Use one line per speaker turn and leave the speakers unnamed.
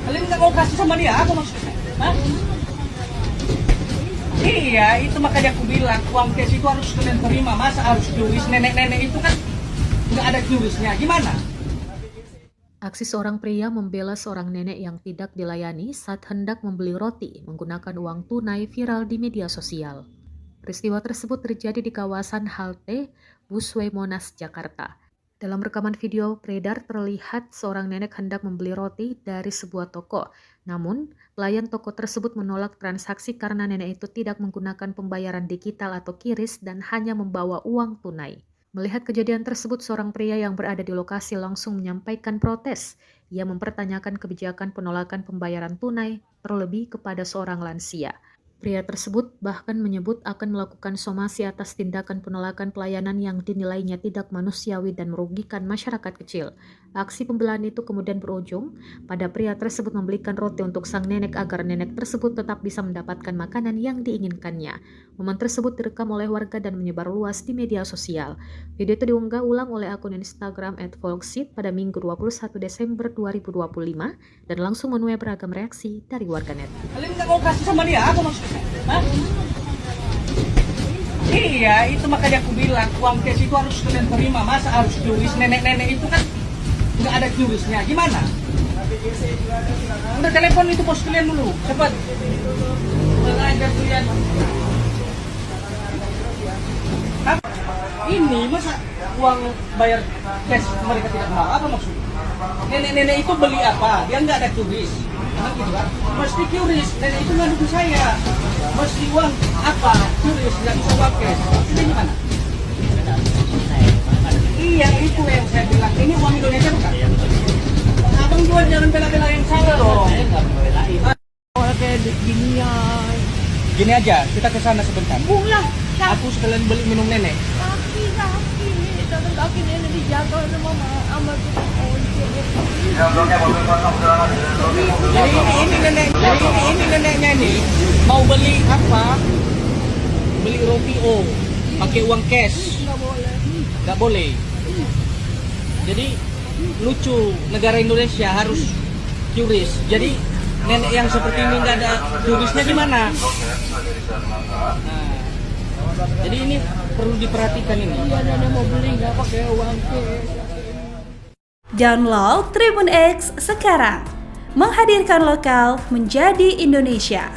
Kalian nggak mau kasih sama dia, apa maksudnya? Hah? Iya, itu makanya aku bilang uang cash itu harus kalian terima. Masa harus QRIS? Nenek-nenek itu kan nggak ada QRIS-nya. Gimana?
Aksi seorang pria membela seorang nenek yang tidak dilayani saat hendak membeli roti menggunakan uang tunai viral di media sosial. Peristiwa tersebut terjadi di kawasan halte Busway Monas, Jakarta. Dalam rekaman video beredar terlihat seorang nenek hendak membeli roti dari sebuah toko. Namun, pelayan toko tersebut menolak transaksi karena nenek itu tidak menggunakan pembayaran digital atau QRIS dan hanya membawa uang tunai. Melihat kejadian tersebut, seorang pria yang berada di lokasi langsung menyampaikan protes. Ia mempertanyakan kebijakan penolakan pembayaran tunai, terlebih kepada seorang lansia. Pria tersebut bahkan menyebut akan melakukan somasi atas tindakan penolakan pelayanan yang dinilainya tidak manusiawi dan merugikan masyarakat kecil. Aksi pembelaan itu kemudian berujung pada pria tersebut membelikan roti untuk sang nenek agar nenek tersebut tetap bisa mendapatkan makanan yang diinginkannya. Momen tersebut direkam oleh warga dan menyebar luas di media sosial. Video itu diunggah ulang oleh akun Instagram @folksit pada Minggu 21 Desember 2025 dan langsung menuai beragam reaksi dari warganet.
Kalian nggak mau kasih sama dia, apa maksudnya? Hah? Iya, itu makanya aku bilang uang cash itu harus kalian terima. Masa harus QRIS? Nenek-nenek itu kan nggak ada QRIS-nya. Gimana? Udah telepon itu bos kalian dulu, cepat. Mengajar kalian. Hah? Ini masa uang bayar cash mereka tidak mau? Apa maksudnya? Nenek-nenek itu beli apa? Dia nggak ada QRIS. Emang gitu kan? Mesti QRIS. Nenek itu nggak dukung saya. Mesti uang apa? QRIS, nggak bisa uang cash. Ini gimana? Iya, itu yang saya bilang. Ini uang Indonesia bukan? Abang jual jangan bela-bela yang salah dong. Kayak gini ya. Gini aja, kita ke sana sebentar.
Pulang,
Aku sekalian beli minum nenek.
kaki tangan kaki nenek dijatuh sama sama tukang ojek.
Jadi ini neneknya ini mau beli apa? Beli roti pakai uang cash. Nggak boleh. Jadi lucu, negara Indonesia harus QRIS. Jadi nenek yang seperti ini nggak ada QRIS-nya gimana? Nah, jadi ini perlu diperhatikan ini.
Iya, nenek mau beli nggak pakai uang cash.
Download Tribun X sekarang, menghadirkan lokal menjadi Indonesia.